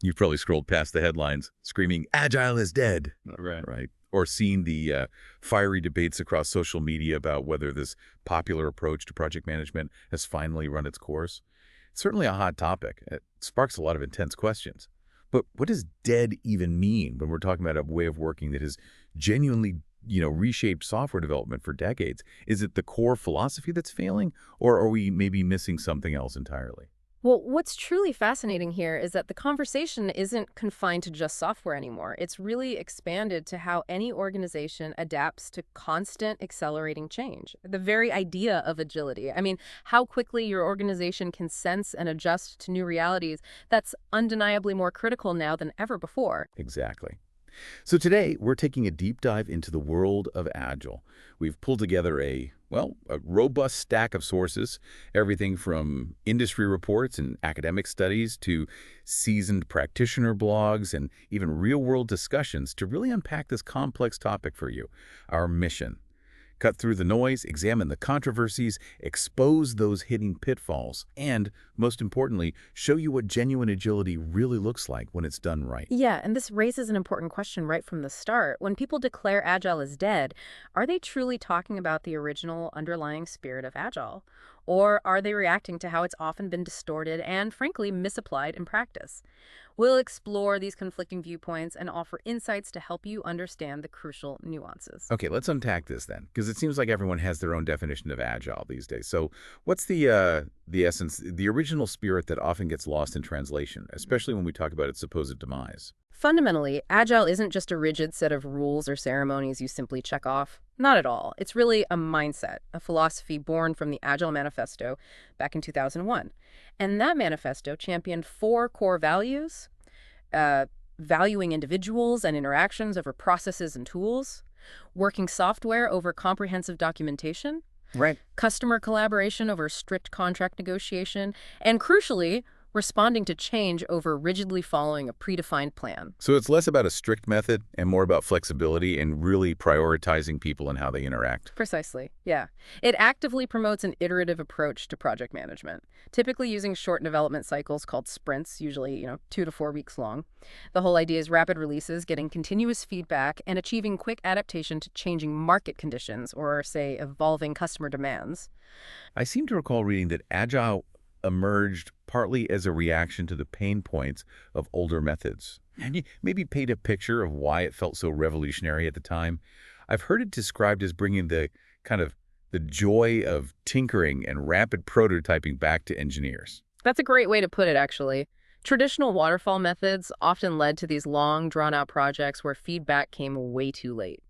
You've probably scrolled past the headlines screaming, Agile is dead, Right. right? Or seen the fiery debates across social media about whether this popular approach to project management has finally run its course. It's certainly a hot topic. It sparks a lot of intense questions. But what does dead even mean when we're talking about a way of working that has genuinely, reshaped software development for decades? Is it the core philosophy that's failing, or are we maybe missing something else entirely? Well, what's truly fascinating here is that the conversation isn't confined to just software anymore. It's really expanded to how any organization adapts to constant accelerating change. The very idea of agility. I mean, how quickly your organization can sense and adjust to new realities, that's undeniably more critical now than ever before. Exactly. So today, we're taking a deep dive into the world of Agile. We've pulled together a robust stack of sources, everything from industry reports and academic studies to seasoned practitioner blogs and even real-world discussions to really unpack this complex topic for you. Our mission: cut through the noise, examine the controversies, expose those hidden pitfalls, and, most importantly, show you what genuine agility really looks like when it's done right. Yeah, and this raises an important question right from the start. When people declare Agile is dead, are they truly talking about the original underlying spirit of Agile? Or are they reacting to how it's often been distorted and, frankly, misapplied in practice? We'll explore these conflicting viewpoints and offer insights to help you understand the crucial nuances. Okay, let's unpack this then, because it seems like everyone has their own definition of agile these days. So, what's the essence, the original spirit that often gets lost in translation, especially when we talk about its supposed demise? Fundamentally, Agile isn't just a rigid set of rules or ceremonies you simply check off. Not at all. It's really a mindset, a philosophy born from the Agile Manifesto back in 2001. And that manifesto championed four core values: valuing individuals and interactions over processes and tools, working software over comprehensive documentation, Right. customer collaboration over strict contract negotiation, and crucially, responding to change over rigidly following a predefined plan. So it's less about a strict method and more about flexibility and really prioritizing people and how they interact. Precisely, yeah. It actively promotes an iterative approach to project management, typically using short development cycles called sprints, usually, 2 to 4 weeks long. The whole idea is rapid releases, getting continuous feedback, and achieving quick adaptation to changing market conditions or, say, evolving customer demands. I seem to recall reading that Agile emerged partly as a reaction to the pain points of older methods. And you maybe paint a picture of why it felt so revolutionary at the time. I've heard it described as bringing the kind of the joy of tinkering and rapid prototyping back to engineers. That's a great way to put it, actually. Traditional waterfall methods often led to these long, drawn-out projects where feedback came way too late.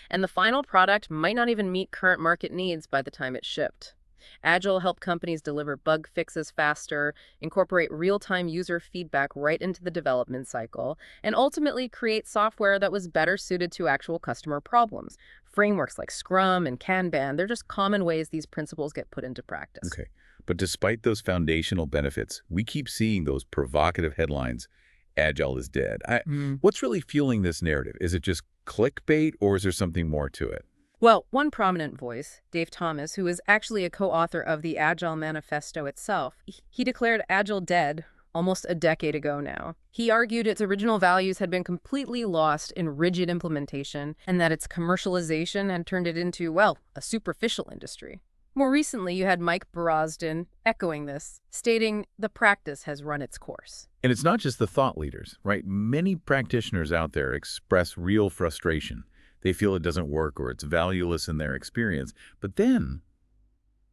And the final product might not even meet current market needs by the time it shipped. Agile helped companies deliver bug fixes faster, incorporate real-time user feedback right into the development cycle, and ultimately create software that was better suited to actual customer problems. Frameworks like Scrum and Kanban, they're just common ways these principles get put into practice. Okay. But despite those foundational benefits, we keep seeing those provocative headlines, Agile is dead. What's really fueling this narrative? Is it just clickbait or is there something more to it? Well, one prominent voice, Dave Thomas, who is actually a co-author of the Agile Manifesto itself, he declared Agile dead almost a decade ago now. He argued its original values had been completely lost in rigid implementation and that its commercialization had turned it into, well, a superficial industry. More recently, you had Mike Borozdin echoing this, stating the practice has run its course. And it's not just the thought leaders, right? Many practitioners out there express real frustration. They feel it doesn't work or it's valueless in their experience. But then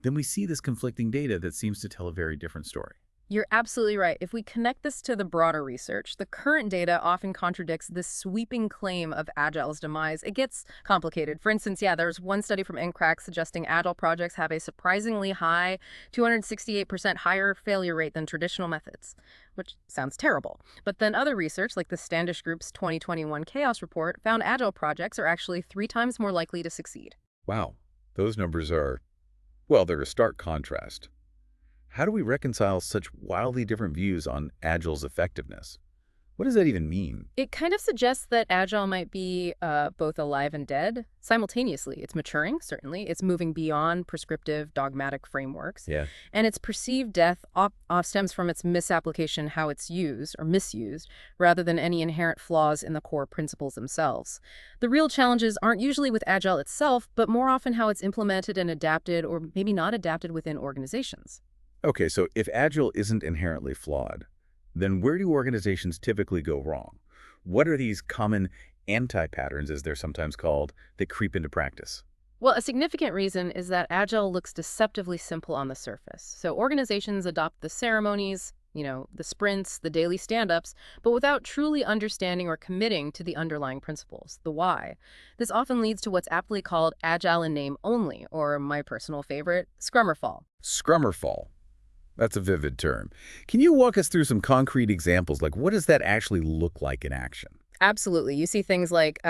we see this conflicting data that seems to tell a very different story. You're absolutely right. If we connect this to the broader research, the current data often contradicts this sweeping claim of Agile's demise. It gets complicated. For instance, there's one study from NCRAC suggesting Agile projects have a surprisingly high 268% higher failure rate than traditional methods, which sounds terrible. But then other research, like the Standish Group's 2021 Chaos Report, found Agile projects are actually 3 times more likely to succeed. Wow, those numbers are, well, they're a stark contrast. How do we reconcile such wildly different views on Agile's effectiveness? What does that even mean? It kind of suggests that Agile might be both alive and dead simultaneously. It's maturing, certainly. It's moving beyond prescriptive, dogmatic frameworks. Yeah. And its perceived death stems from its misapplication, how it's used or misused, rather than any inherent flaws in the core principles themselves. The real challenges aren't usually with Agile itself, but more often how it's implemented and adapted, or maybe not adapted within organizations. Okay, so if Agile isn't inherently flawed, then where do organizations typically go wrong? What are these common anti-patterns, as they're sometimes called, that creep into practice? Well, a significant reason is that Agile looks deceptively simple on the surface. So organizations adopt the ceremonies, the sprints, the daily stand-ups, but without truly understanding or committing to the underlying principles, the why. This often leads to what's aptly called Agile in name only, or my personal favorite, Scrum or Fall. Scrum or fall? That's a vivid term. Can you walk us through some concrete examples? Like, what does that actually look like in action? Absolutely. You see things like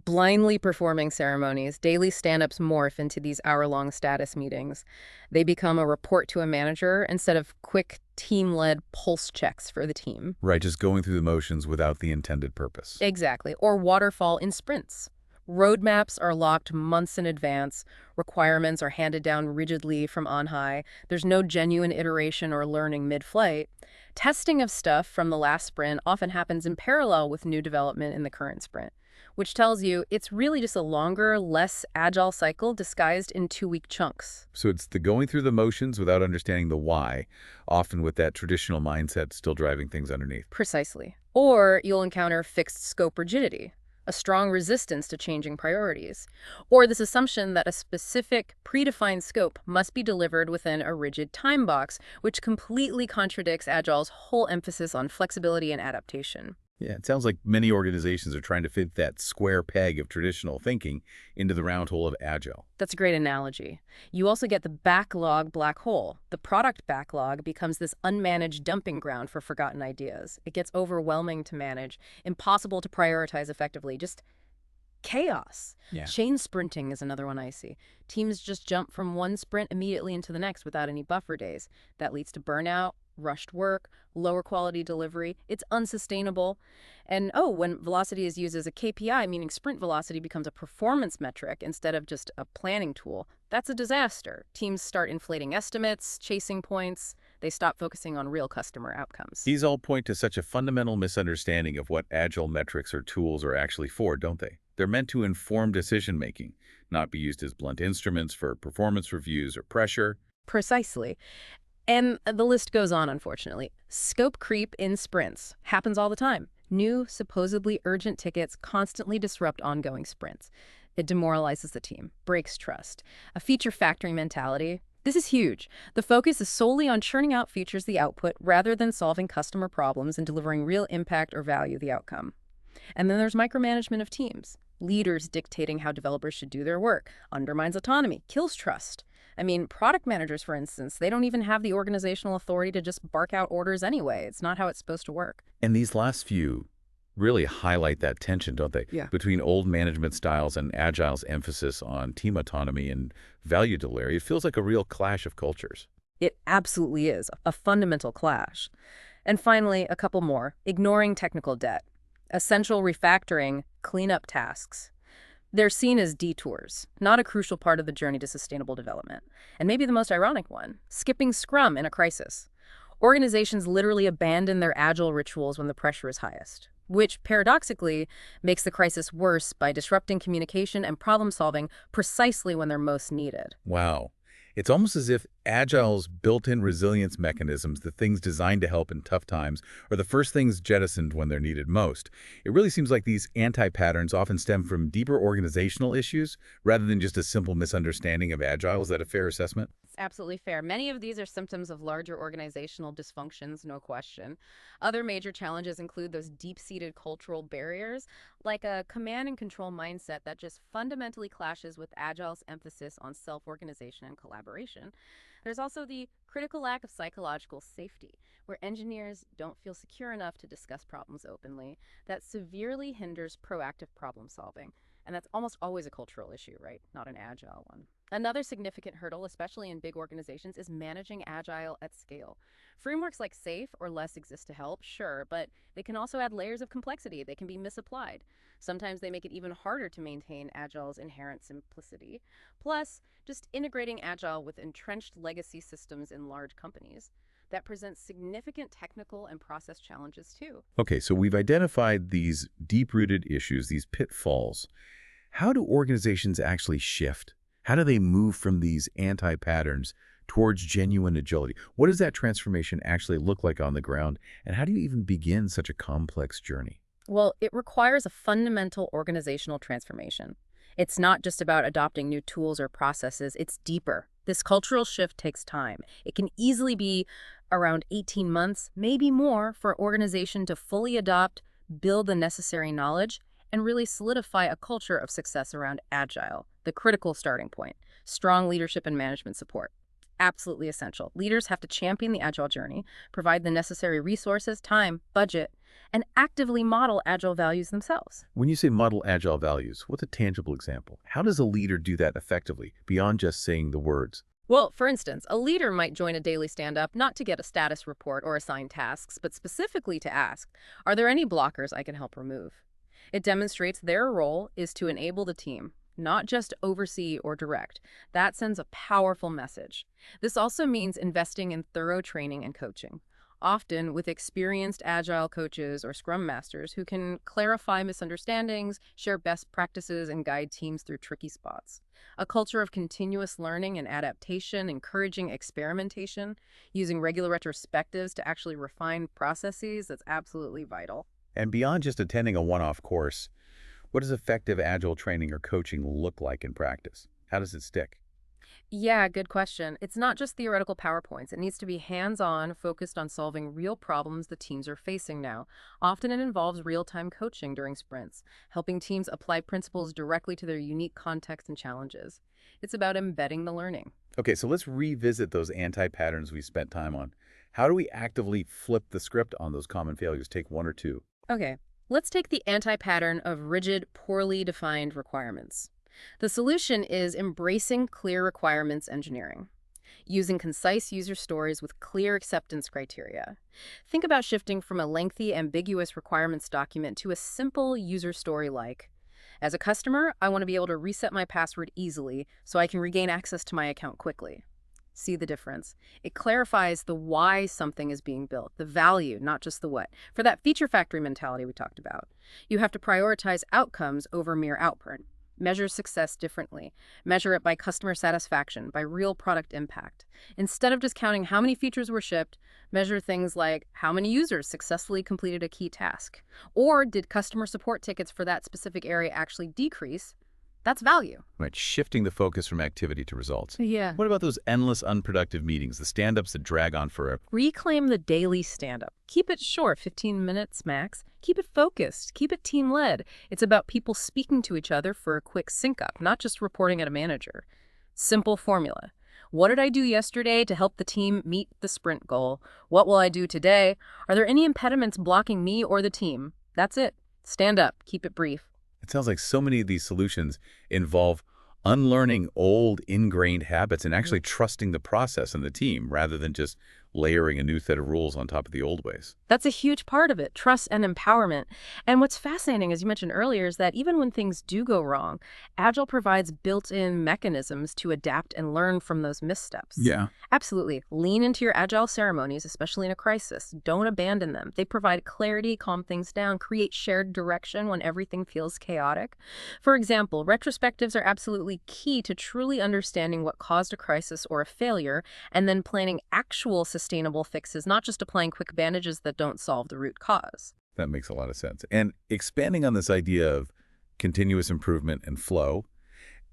blindly performing ceremonies, daily stand-ups morph into these hour-long status meetings. They become a report to a manager instead of quick team-led pulse checks for the team. Right, just going through the motions without the intended purpose. Exactly. Or waterfall in sprints. Roadmaps are locked months in advance. Requirements are handed down rigidly from on high. There's no genuine iteration or learning mid-flight. Testing of stuff from the last sprint often happens in parallel with new development in the current sprint, which tells you it's really just a longer, less agile cycle disguised in 2-week chunks. So it's the going through the motions without understanding the why, often with that traditional mindset still driving things underneath. Precisely. Or you'll encounter fixed scope rigidity, a strong resistance to changing priorities, or this assumption that a specific, predefined scope must be delivered within a rigid time box, which completely contradicts Agile's whole emphasis on flexibility and adaptation. Yeah, it sounds like many organizations are trying to fit that square peg of traditional thinking into the round hole of Agile. That's a great analogy. You also get the backlog black hole. The product backlog becomes this unmanaged dumping ground for forgotten ideas. It gets overwhelming to manage, impossible to prioritize effectively, just chaos. Yeah. Chain sprinting is another one I see. Teams just jump from one sprint immediately into the next without any buffer days. That leads to burnout, rushed work, lower quality delivery. It's unsustainable. And when velocity is used as a KPI, meaning sprint velocity becomes a performance metric instead of just a planning tool, that's a disaster. Teams start inflating estimates, chasing points. They stop focusing on real customer outcomes. These all point to such a fundamental misunderstanding of what Agile metrics or tools are actually for, don't they? They're meant to inform decision-making, not be used as blunt instruments for performance reviews or pressure. Precisely. And the list goes on, unfortunately. Scope creep in sprints happens all the time. New, supposedly urgent tickets constantly disrupt ongoing sprints. It demoralizes the team, breaks trust. A feature factory mentality. This is huge. The focus is solely on churning out features the output rather than solving customer problems and delivering real impact or value the outcome. And then there's micromanagement of teams. Leaders dictating how developers should do their work undermines autonomy, kills trust. I mean, product managers, for instance, they don't even have the organizational authority to just bark out orders anyway. It's not how it's supposed to work. And these last few really highlight that tension, don't they? Yeah. Between old management styles and Agile's emphasis on team autonomy and value delivery. It feels like a real clash of cultures. It absolutely is a fundamental clash. And finally, a couple more. Ignoring technical debt. Essential refactoring, cleanup tasks. They're seen as detours, not a crucial part of the journey to sustainable development. And maybe the most ironic one, skipping Scrum in a crisis. Organizations literally abandon their Agile rituals when the pressure is highest, which paradoxically makes the crisis worse by disrupting communication and problem solving precisely when they're most needed. Wow. It's almost as if Agile's built-in resilience mechanisms, the things designed to help in tough times, are the first things jettisoned when they're needed most. It really seems like these anti-patterns often stem from deeper organizational issues rather than just a simple misunderstanding of Agile. Is that a fair assessment? It's absolutely fair. Many of these are symptoms of larger organizational dysfunctions, no question. Other major challenges include those deep-seated cultural barriers, like a command and control mindset that just fundamentally clashes with Agile's emphasis on self-organization and collaboration. There's also the critical lack of psychological safety, where engineers don't feel secure enough to discuss problems openly. That severely hinders proactive problem solving. And that's almost always a cultural issue, right? Not an Agile one. Another significant hurdle, especially in big organizations, is managing agile at scale. Frameworks like SAFe or less exist to help, sure, but they can also add layers of complexity. They can be misapplied. Sometimes they make it even harder to maintain agile's inherent simplicity. Plus, just integrating agile with entrenched legacy systems in large companies. That presents significant technical and process challenges too. Okay, so we've identified these deep-rooted issues, these pitfalls. How do organizations actually shift? How do they move from these anti-patterns towards genuine agility? What does that transformation actually look like on the ground? And how do you even begin such a complex journey? Well, it requires a fundamental organizational transformation. It's not just about adopting new tools or processes, it's deeper. This cultural shift takes time. It can easily be around 18 months, maybe more, for an organization to fully adopt, build the necessary knowledge, and really solidify a culture of success around Agile, the critical starting point. Strong leadership and management support. Absolutely essential. Leaders have to champion the Agile journey, provide the necessary resources, time, budget, and actively model Agile values themselves. When you say model agile values, what's a tangible example? How does a leader do that effectively, beyond just saying the words? Well, for instance, a leader might join a daily stand-up not to get a status report or assign tasks, but specifically to ask, are there any blockers I can help remove? It demonstrates their role is to enable the team, not just oversee or direct. That sends a powerful message. This also means investing in thorough training and coaching, often with experienced Agile coaches or Scrum Masters who can clarify misunderstandings, share best practices, and guide teams through tricky spots. A culture of continuous learning and adaptation, encouraging experimentation, using regular retrospectives to actually refine processes, that's absolutely vital. And beyond just attending a one-off course, what does effective agile training or coaching look like in practice? How does it stick? Yeah, good question. It's not just theoretical PowerPoints. It needs to be hands-on, focused on solving real problems the teams are facing now. Often it involves real-time coaching during sprints, helping teams apply principles directly to their unique context and challenges. It's about embedding the learning. Okay, so let's revisit those anti-patterns we spent time on. How do we actively flip the script on those common failures? Take one or two. Okay, let's take the anti-pattern of rigid, poorly defined requirements. The solution is embracing clear requirements engineering, using concise user stories with clear acceptance criteria. Think about shifting from a lengthy, ambiguous requirements document to a simple user story like, as a customer, I want to be able to reset my password easily so I can regain access to my account quickly. See the difference. It clarifies the why something is being built, the value, not just the what. For that feature factory mentality we talked about, you have to prioritize outcomes over mere output. Measure success differently. Measure it by customer satisfaction, by real product impact. Instead of just counting how many features were shipped, measure things like how many users successfully completed a key task. Or did customer support tickets for that specific area actually decrease? That's value. Right, shifting the focus from activity to results. Yeah. What about those endless, unproductive meetings, the stand-ups that drag on forever? Reclaim the daily stand-up. Keep it short, 15 minutes max. Keep it focused. Keep it team-led. It's about people speaking to each other for a quick sync-up, not just reporting at a manager. Simple formula. What did I do yesterday to help the team meet the sprint goal? What will I do today? Are there any impediments blocking me or the team? That's it. Stand up. Keep it brief. It sounds like so many of these solutions involve unlearning old, ingrained habits and actually trusting the process and the team rather than just layering a new set of rules on top of the old ways. That's a huge part of it, trust and empowerment. And what's fascinating, as you mentioned earlier, is that even when things do go wrong, Agile provides built-in mechanisms to adapt and learn from those missteps. Yeah. Absolutely. Lean into your Agile ceremonies, especially in a crisis. Don't abandon them. They provide clarity, calm things down, create shared direction when everything feels chaotic. For example, retrospectives are absolutely key to truly understanding what caused a crisis or a failure, and then planning actual sustainable fixes, not just applying quick bandages that don't solve the root cause. That makes a lot of sense. And expanding on this idea of continuous improvement and flow,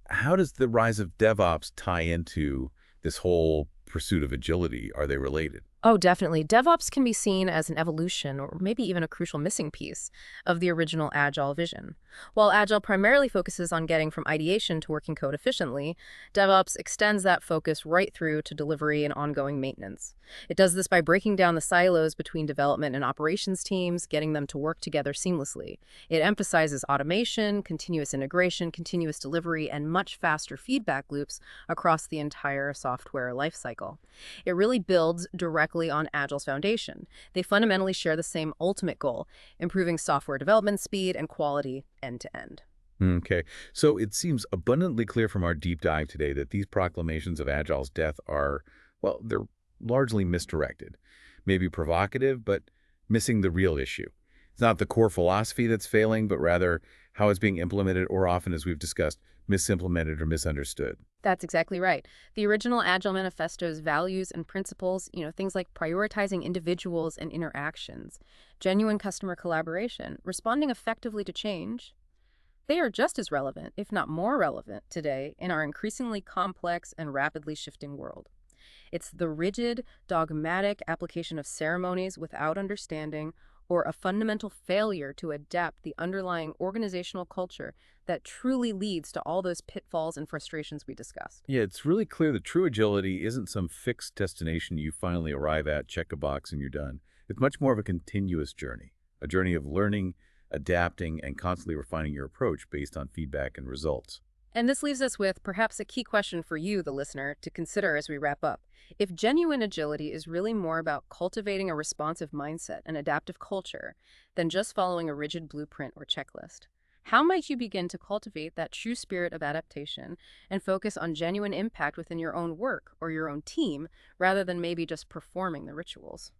how does the rise of DevOps tie into this whole pursuit of agility? Are they related? Oh, definitely. DevOps can be seen as an evolution or maybe even a crucial missing piece of the original Agile vision. While Agile primarily focuses on getting from ideation to working code efficiently, DevOps extends that focus right through to delivery and ongoing maintenance. It does this by breaking down the silos between development and operations teams, getting them to work together seamlessly. It emphasizes automation, continuous integration, continuous delivery, and much faster feedback loops across the entire software lifecycle. It really builds directly on Agile's foundation. They fundamentally share the same ultimate goal, improving software development speed and quality end to end. Okay, so it seems abundantly clear from our deep dive today that these proclamations of Agile's death are, well, they're largely misdirected. Maybe provocative, but missing the real issue. It's not the core philosophy that's failing, but rather how it's being implemented, or often, as we've discussed, misimplemented or misunderstood. That's exactly right. The original Agile Manifesto's values and principles, things like prioritizing individuals and interactions, genuine customer collaboration, responding effectively to change, they are just as relevant, if not more relevant, today in our increasingly complex and rapidly shifting world. It's the rigid, dogmatic application of ceremonies without understanding or a fundamental failure to adapt the underlying organizational culture that truly leads to all those pitfalls and frustrations we discussed. Yeah, it's really clear that true agility isn't some fixed destination you finally arrive at, check a box, and you're done. It's much more of a continuous journey, a journey of learning, adapting, and constantly refining your approach based on feedback and results. And this leaves us with perhaps a key question for you, the listener, to consider as we wrap up. If genuine agility is really more about cultivating a responsive mindset and adaptive culture than just following a rigid blueprint or checklist, how might you begin to cultivate that true spirit of adaptation and focus on genuine impact within your own work or your own team rather than maybe just performing the rituals?